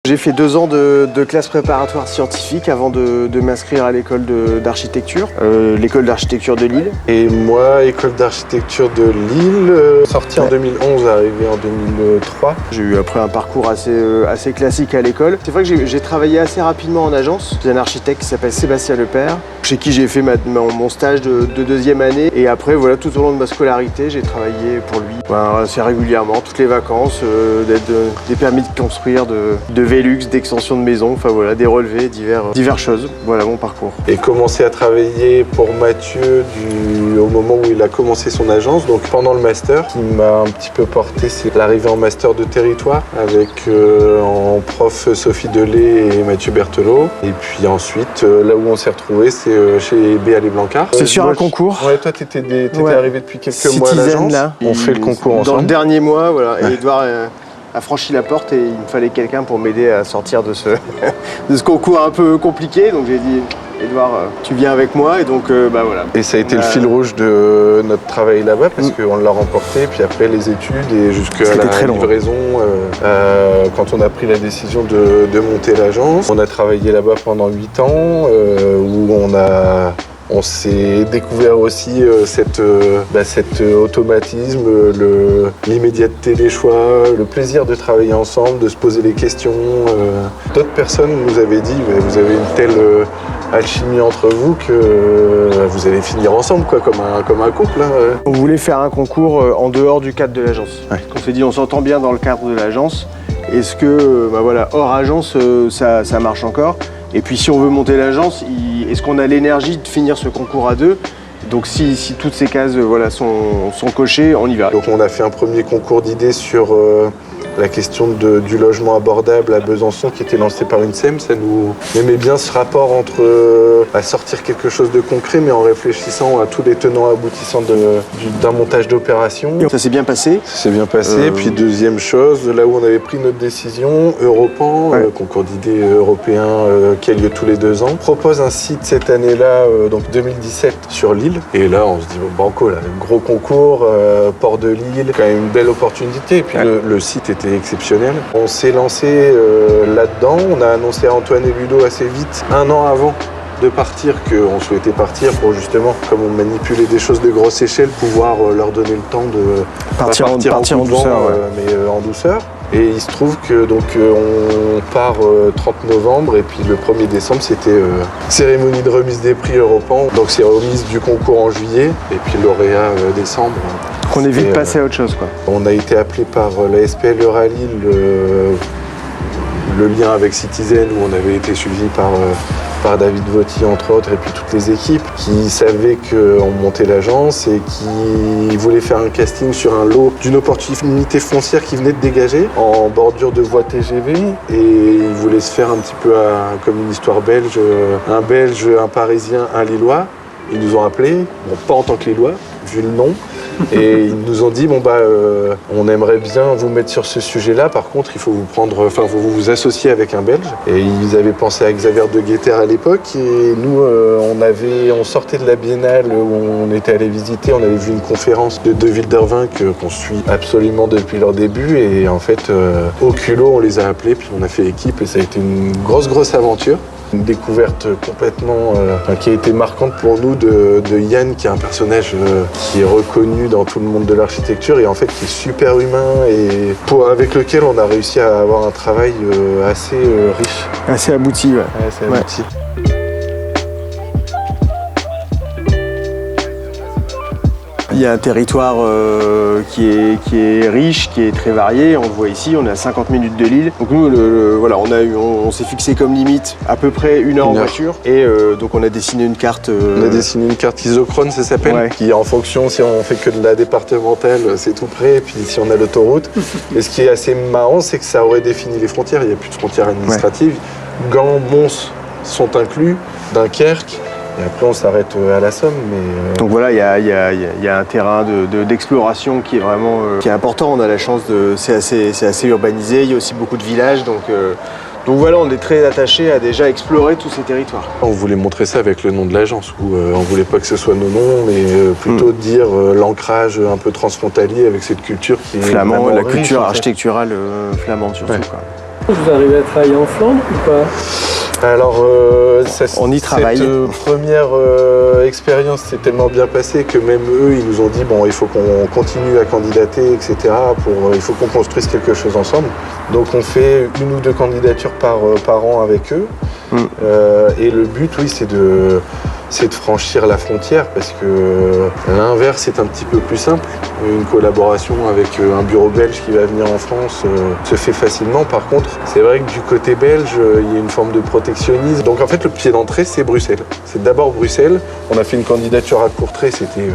J'ai fait 2 ans de classe préparatoire scientifique avant de m'inscrire à l'école d'architecture, l'école d'architecture de Lille. Et moi, école d'architecture de Lille, sorti en 2011, arrivé en 2003. J'ai eu après un parcours assez classique à l'école. C'est vrai que j'ai travaillé assez rapidement en agence. J'ai un architecte qui s'appelle Sébastien Lepère, chez qui j'ai fait mon stage de 2e année. Et après, voilà, tout au long de ma scolarité, j'ai travaillé pour lui assez régulièrement, toutes les vacances, des permis de construire, de Velux, d'extension de maison, enfin voilà, des relevés, diverses choses. Voilà mon parcours. Et commencé à travailler pour Mathieu au moment où il a commencé son agence, donc pendant le master. Ce qui m'a un petit peu porté, c'est l'arrivée en master de territoire avec en prof Sophie Delay et Mathieu Berthelot. Et puis ensuite, là où on s'est retrouvés, c'est chez Béal et Blancard. C'est sur un concours. Ouais, toi t'étais arrivé depuis quelques mois à l'agence. On fait le concours ensemble. Dans le dernier mois, voilà. Et Edouard a franchi la porte et il me fallait quelqu'un pour m'aider à sortir de ce concours un peu compliqué. Donc j'ai dit, Edouard, tu viens avec moi, et donc voilà. Et ça a été le fil rouge de notre travail là-bas, parce qu'on l'a remporté, puis après les études et jusqu'à la livraison. Quand on a pris la décision de monter l'agence, on a travaillé là-bas pendant 8 ans, où on s'est découvert aussi cet automatisme, l'immédiateté des choix, le plaisir de travailler ensemble, de se poser les questions. D'autres personnes nous avaient dit, vous avez une telle alchimie entre vous que vous allez finir ensemble, quoi, comme un couple. Hein. On voulait faire un concours en dehors du cadre de l'agence. Ouais. On s'est dit, on s'entend bien dans le cadre de l'agence. Est-ce que, hors agence, ça marche encore? Et puis si on veut monter l'agence, est-ce qu'on a l'énergie de finir ce concours à 2? Donc si toutes ces cases sont cochées, on y va. Donc on a fait un premier concours d'idées sur la question du logement abordable à Besançon qui était lancé par UNSEM. Ça nous aimait bien ce rapport entre à sortir quelque chose de concret mais en réfléchissant à tous les tenants aboutissants d'un montage d'opération. Ça s'est bien passé? Ça s'est bien passé. Puis deuxième chose, là où on avait pris notre décision, Europan, concours d'idées européen qui a lieu tous les 2 ans, propose un site cette année-là, donc 2017, sur Lille. Et là on se dit, banco, là, gros concours, port de Lille, quand même une belle opportunité. Et puis le site était exceptionnel. On s'est lancé là-dedans, on a annoncé à Antoine et Ludo assez vite, 1 an avant de partir, qu'on souhaitait partir pour justement, comme on manipulait des choses de grosse échelle, pouvoir leur donner le temps de partir en douceur, mais en douceur. Et il se trouve que on part 30 novembre et puis le 1er décembre c'était cérémonie de remise des prix Europan. Donc c'est remise du concours en juillet et puis lauréat décembre. Qu'on est vite passé à autre chose, quoi. On a été appelé par la SPL Euralie, le lien avec Citizen, où on avait été suivi par David Votti entre autres, et puis toutes les équipes qui savaient qu'on montait l'agence et qui voulaient faire un casting sur un lot d'une opportunité foncière qui venait de dégager en bordure de voie TGV, et ils voulaient se faire un petit peu comme une histoire belge, un Belge, un Parisien, un Lillois. Ils nous ont appelés, pas en tant que Lillois, vu le nom. Et ils nous ont dit, on aimerait bien vous mettre sur ce sujet-là, par contre il faut vous associer avec un Belge. Et ils avaient pensé à Xavier de Guetter à l'époque, et nous on sortait de la Biennale où on était allé visiter, on avait vu une conférence de De Wildervinck qu'on suit absolument depuis leur début, et en fait au culot on les a appelés, puis on a fait équipe, et ça a été une grosse aventure. Une découverte complètement qui a été marquante pour nous de Yann, qui est un personnage qui est reconnu dans tout le monde de l'architecture et en fait qui est super humain et avec lequel on a réussi à avoir un travail assez riche. Assez abouti, ouais. Assez abouti. Il y a un territoire qui est riche, qui est très varié. On le voit ici, on est à 50 minutes de Lille. Donc nous, on s'est fixé comme limite à peu près 1 heure en voiture. Et donc on a dessiné une carte. On a dessiné une carte isochrone, ça s'appelle, qui en fonction, si on fait que de la départementale, c'est tout près, et puis si on a l'autoroute. Et ce qui est assez marrant, c'est que ça aurait défini les frontières. Il n'y a plus de frontières administratives. Gand, Mons sont inclus, Dunkerque. Et après, on s'arrête à la Somme. Donc voilà, il y a un terrain d'exploration qui est vraiment qui est important. On a la chance c'est assez urbanisé. Il y a aussi beaucoup de villages. Donc voilà, on est très attachés à déjà explorer tous ces territoires. On voulait montrer ça avec le nom de l'agence, où on voulait pas que ce soit nos noms, mais plutôt dire l'ancrage un peu transfrontalier avec cette culture qui est flamand, la riche, culture architecturale flamande surtout. Ouais. Quoi. Vous arrivez à travailler en Flandre ou pas? Alors, on y travaille. Cette première expérience s'est tellement bien passée que même eux, ils nous ont dit bon, il faut qu'on continue à candidater, etc. Il faut qu'on construise quelque chose ensemble. Donc, on fait 1 ou 2 candidatures par an avec eux. Et le but, oui, c'est de franchir la frontière parce que l'inverse est un petit peu plus simple. Une collaboration avec un bureau belge qui va venir en France se fait facilement. Par contre, c'est vrai que du côté belge, il y a une forme de protectionnisme. Donc en fait, le pied d'entrée, c'est Bruxelles. C'est d'abord Bruxelles. On a fait une candidature à Courtrai, c'était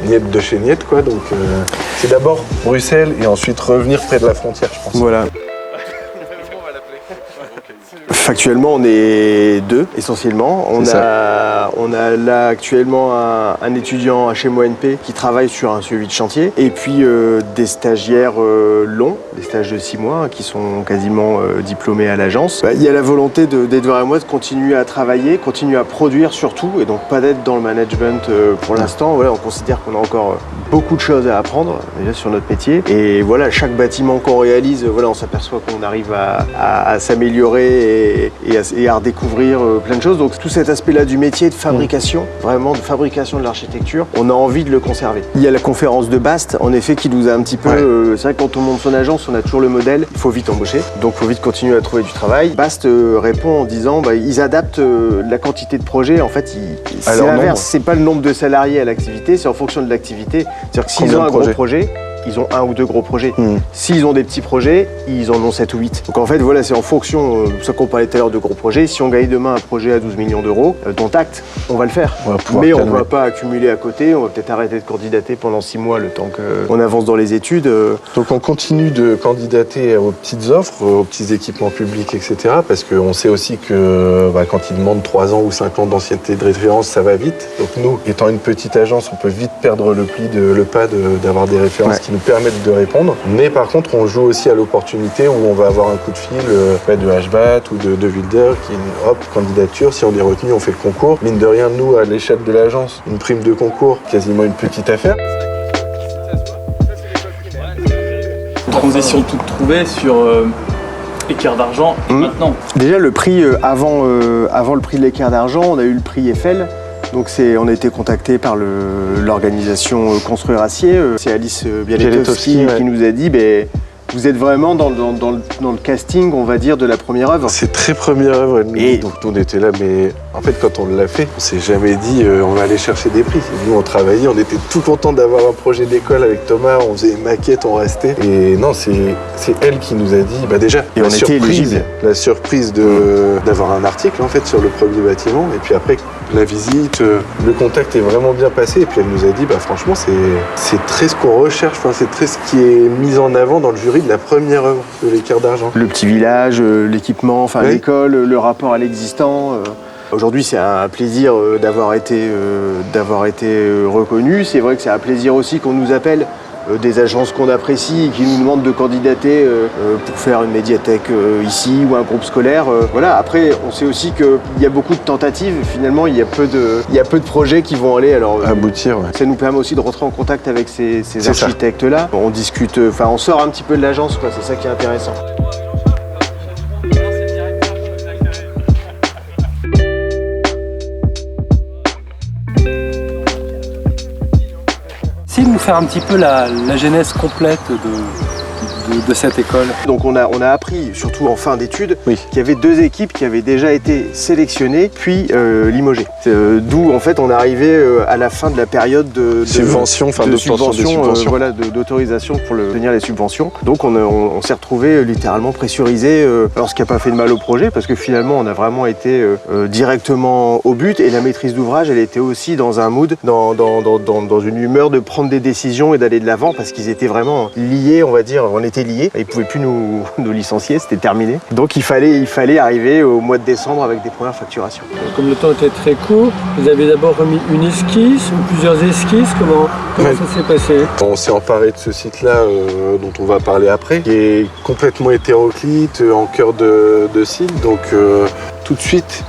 niette de chez niette, quoi. Donc c'est d'abord Bruxelles et ensuite revenir près de la frontière, je pense. Voilà. Factuellement, on est 2 essentiellement. On a là actuellement un étudiant à chez MoNP qui travaille sur un suivi de chantier et puis des stagiaires longs, des stages de 6 mois qui sont quasiment diplômés à l'agence. Il y a la volonté d'Edouard et moi de continuer à travailler, continuer à produire surtout et donc pas d'être dans le management pour l'instant. Voilà, on considère qu'on a encore beaucoup de choses à apprendre déjà sur notre métier et voilà, chaque bâtiment qu'on réalise, voilà, on s'aperçoit qu'on arrive à s'améliorer et à redécouvrir plein de choses. Donc tout cet aspect-là du métier de fabrication, vraiment de fabrication de l'architecture, on a envie de le conserver. Il y a la conférence de Bast, en effet, qui nous a un petit peu... c'est vrai que quand on monte son agence, on a toujours le modèle, il faut vite embaucher, donc il faut vite continuer à trouver du travail. Bast répond en disant, ils adaptent la quantité de projets, en fait, c'est l'inverse, c'est pas le nombre de salariés à l'activité, c'est en fonction de l'activité. C'est-à-dire que s'ils ont un gros projet, ils ont 1 ou 2 gros projets. S'ils ont des petits projets, ils en ont 7 ou 8. Donc en fait, voilà, c'est en fonction, ça qu'on parlait tout à l'heure de gros projets. Si on gagne demain un projet à 12 millions d'euros, dont acte, on va le faire. Mais on ne va pas accumuler à côté, on va peut-être arrêter de candidater pendant 6 mois, le temps qu'on avance dans les études. Donc on continue de candidater aux petites offres, aux petits équipements publics, etc. Parce qu'on sait aussi que quand ils demandent 3 ans ou 5 ans d'ancienneté de référence, ça va vite. Donc nous, étant une petite agence, on peut vite perdre le pas d'avoir des références qui nous permettent de répondre. Mais par contre, on joue aussi à l'opportunité où on va avoir un coup de fil de HBAT ou de Wilder qui est hop, candidature. Si on est retenu, on fait le concours. Mine de rien, nous, à l'échelle de l'agence, une prime de concours, quasiment une petite affaire. Transition toute trouvée sur écart d'argent maintenant. Déjà, le prix, avant le prix de l'équerre d'argent, on a eu le prix Eiffel. Donc on a été contacté par l'organisation Construire Acier. C'est Alice Bialetowski qui nous a dit vous êtes vraiment dans le casting, on va dire, de la première œuvre. C'est très première œuvre. Donc nous, on était là, mais en fait, quand on l'a fait, on s'est jamais dit on va aller chercher des prix. Nous, on travaillait, on était tout contents d'avoir un projet d'école avec Thomas, on faisait une maquette, on restait. Et non, c'est elle qui nous a dit, déjà, et la surprise d'avoir un article, en fait, sur le premier bâtiment. Et puis après, la visite, le contact est vraiment bien passé. Et puis elle nous a dit, franchement, c'est très ce qu'on recherche, c'est très ce qui est mis en avant dans le jury de la première œuvre de l'équerre d'argent. Le petit village, l'équipement, l'école, le rapport à l'existant. Aujourd'hui, c'est un plaisir d'avoir été reconnu. C'est vrai que c'est un plaisir aussi qu'on nous appelle des agences qu'on apprécie et qui nous demandent de candidater pour faire une médiathèque ici ou un groupe scolaire. Voilà. Après, on sait aussi qu'il y a beaucoup de tentatives. Finalement, il y a peu de projets qui vont aller aboutir. Ça nous permet aussi de rentrer en contact avec ces architectes-là. On discute, on sort un petit peu de l'agence, quoi. C'est ça qui est intéressant. De nous faire un petit peu la genèse complète de cette école. Donc on a appris, surtout en fin d'études, qu'il y avait 2 équipes qui avaient déjà été sélectionnées puis limogées. D'où en fait on est arrivé à la fin de la période de subvention, d'autorisation pour tenir les subventions. Donc on s'est retrouvé littéralement pressurisé, alors ce qui n'a pas fait de mal au projet parce que finalement on a vraiment été directement au but et la maîtrise d'ouvrage elle était aussi dans un mood, dans une humeur de prendre des décisions et d'aller de l'avant parce qu'ils étaient vraiment liés, on va dire, on était liés, ils ne pouvaient plus nous licencier, c'était terminé. Donc il fallait arriver au mois de décembre avec des premières facturations. Comme le temps était très court, vous avez d'abord remis une esquisse ou plusieurs esquisses, comment ça s'est passé? On s'est emparé de ce site-là dont on va parler après, qui est complètement hétéroclite, en cœur de site, donc tout de suite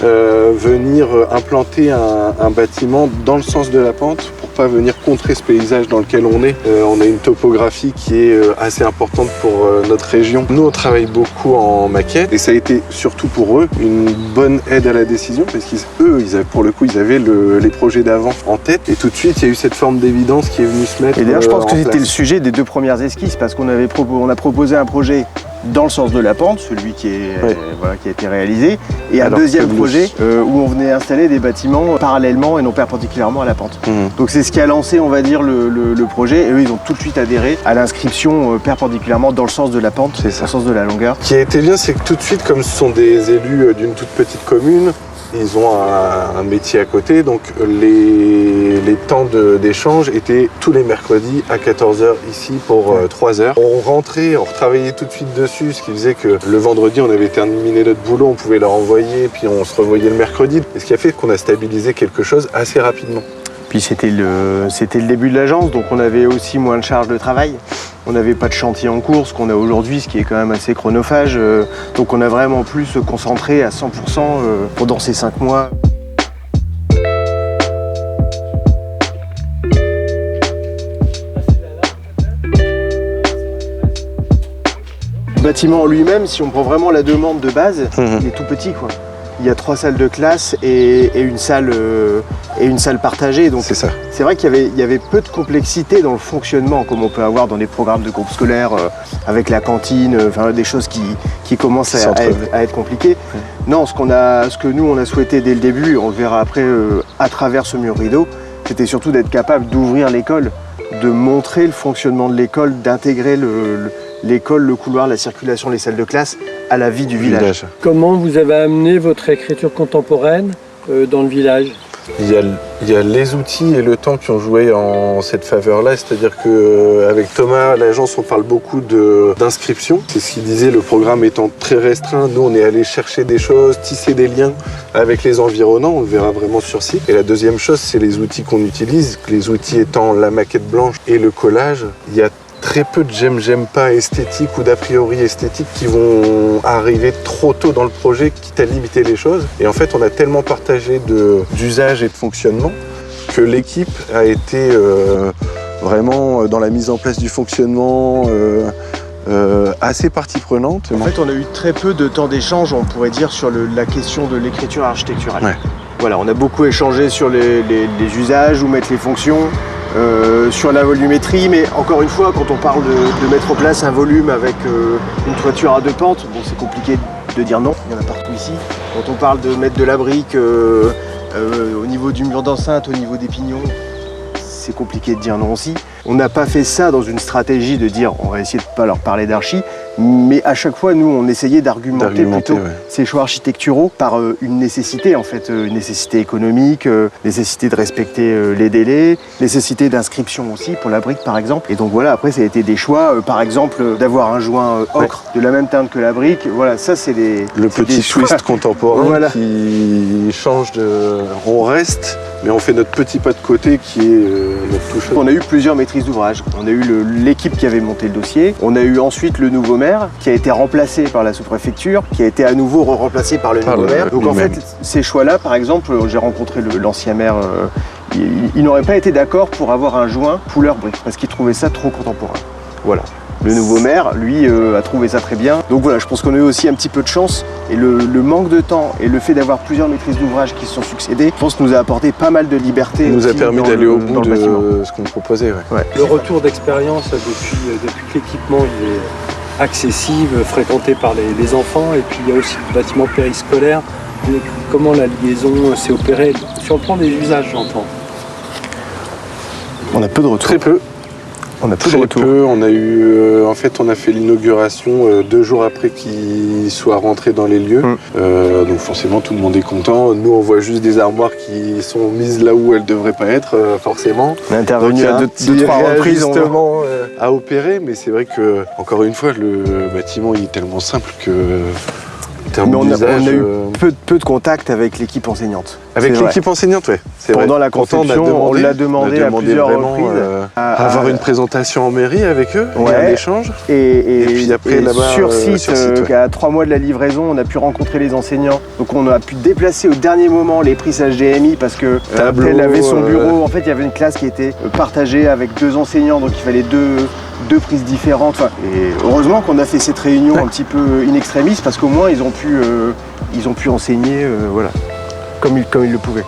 venir implanter un bâtiment dans le sens de la pente pour pas venir contrer ce paysage dans lequel on est. On a une topographie qui est assez importante pour notre région. Nous, on travaille beaucoup en maquette et ça a été surtout pour eux une bonne aide à la décision parce qu'eux, pour le coup, ils avaient les projets d'avant en tête et tout de suite, il y a eu cette forme d'évidence qui est venue se mettre. Et d'ailleurs, je pense que en c'était place. le sujet des 2 premières esquisses parce qu'on a proposé un projet dans le sens de la pente, celui qui a été réalisé, et un Alors deuxième que projet où on venait installer des bâtiments parallèlement et non perpendiculairement à la pente. Donc c'est ce qui a lancé, on va dire, le projet, et eux, ils ont tout de suite adhéré à l'inscription perpendiculairement dans le sens de la pente, dans le sens de la longueur. Ce qui a été bien, c'est que tout de suite, comme ce sont des élus d'une toute petite commune, ils ont un métier à côté, donc les temps d'échange étaient tous les mercredis à 14h ici pour 3 heures. On rentrait, on retravaillait tout de suite dessus, ce qui faisait que le vendredi, on avait terminé notre boulot, on pouvait leur envoyer, puis on se revoyait le mercredi. Et ce qui a fait qu'on a stabilisé quelque chose assez rapidement. Puis c'était le début de l'agence, donc on avait aussi moins de charge de travail. On n'avait pas de chantier en cours, ce qu'on a aujourd'hui, ce qui est quand même assez chronophage. Donc on a vraiment pu se concentrer à 100% pendant ces 5 mois. Le bâtiment en lui-même, si on prend vraiment la demande de base, il est tout petit, quoi. Il y a 3 salles de classe et une salle partagée. Donc C'est ça. c'est vrai qu'il y avait peu de complexité dans le fonctionnement, comme on peut avoir dans des programmes de groupe scolaire avec la cantine, des choses qui commencent à être compliquées. Non, ce que nous on a souhaité dès le début, on le verra après à travers ce mur rideau, c'était surtout d'être capable d'ouvrir l'école, de montrer le fonctionnement de l'école, d'intégrer l'école, le couloir, la circulation, les salles de classe à la vie du village. Comment vous avez amené votre écriture contemporaine dans le village? Il y a les outils et le temps qui ont joué en cette faveur-là, c'est-à-dire qu'avec Thomas, l'agence, on parle beaucoup d'inscription. C'est ce qu'il disait, le programme étant très restreint, nous on est allé chercher des choses, tisser des liens avec les environnants, on le verra vraiment sur site. Et la deuxième chose, c'est les outils qu'on utilise, les outils étant la maquette blanche et le collage. Il y a très peu de j'aime pas esthétiques ou d'a priori esthétiques qui vont arriver trop tôt dans le projet, quitte à limiter les choses. Et en fait, on a tellement partagé d'usage et de fonctionnement que l'équipe a été vraiment dans la mise en place du fonctionnement assez partie prenante. En fait, on a eu très peu de temps d'échange, on pourrait dire, sur la question de l'écriture architecturale. Ouais. Voilà, on a beaucoup échangé sur les usages, où mettre les fonctions, sur la volumétrie, mais encore une fois, quand on parle de mettre en place un volume avec une toiture à 2 pentes, bon, c'est compliqué de dire non, il y en a partout ici. Quand on parle de mettre de la brique au niveau du mur d'enceinte, au niveau des pignons, c'est compliqué de dire non aussi. On n'a pas fait ça dans une stratégie de dire on va essayer de ne pas leur parler d'archi, mais à chaque fois, nous, on essayait d'argumenter plutôt ces choix architecturaux par une nécessité, en fait, une nécessité économique, nécessité de respecter les délais, nécessité d'inscription aussi pour la brique, par exemple. Et donc voilà, après, ça a été des choix, par exemple, d'avoir un joint ocre de la même teinte que la brique. Voilà, ça, c'est des... Le petit twist contemporain qui change de... On reste, mais on fait notre petit pas de côté qui est notre touche. On a eu plusieurs maîtrises d'ouvrage. On a eu l'équipe qui avait monté le dossier. On a eu ensuite le nouveau maire qui a été remplacé par la sous-préfecture, qui a été à nouveau remplacé par le nouveau maire. Donc en fait, ces choix-là, par exemple, j'ai rencontré l'ancien maire, il n'aurait pas été d'accord pour avoir un joint couleur brique parce qu'il trouvait ça trop contemporain. Voilà. Le nouveau maire, lui, a trouvé ça très bien. Donc voilà, je pense qu'on a eu aussi un petit peu de chance. Et le manque de temps et le fait d'avoir plusieurs maîtrises d'ouvrage qui se sont succédées, je pense, nous a apporté pas mal de liberté. Il nous a permis d'aller au bout de ce qu'on proposait. Ouais. Le retour d'expérience depuis que l'équipement il est accessible, fréquenté par les enfants, et puis il y a aussi le bâtiment périscolaire. Comment la liaison s'est opérée sur le plan des usages, j'entends? On a peu de retours. Très peu. On a peu de Très retours. peu. On a eu, en fait, on a fait l'inauguration 2 jours après qu'il soit rentré dans les lieux. Donc forcément, tout le monde est content. Nous, on voit juste des armoires qui sont mises là où elles devraient pas être, forcément. On est intervenu à 2-3 reprises justement à opérer, mais c'est vrai que, encore une fois, le bâtiment il est tellement simple que. Mais on a eu peu de contact avec l'équipe enseignante. Avec C'est l'équipe enseignante, ouais. C'est Pendant vrai. la Pourtant, conception, on l'a demandé à plusieurs vraiment, reprises. avoir une présentation en mairie avec eux, et Ouais. un échange. Et puis après, là-bas, sur site, ouais. à 3 mois de la livraison, on a pu rencontrer les enseignants. Donc on a pu déplacer au dernier moment les prises HDMI parce que Tableau, elle avait son bureau. En fait, il y avait une classe qui était partagée avec 2 enseignants, donc il fallait deux prises différentes. Enfin, et heureusement qu'on a fait cette réunion un petit peu in extremis parce qu'au moins ils ont pu enseigner voilà, comme ils le pouvaient.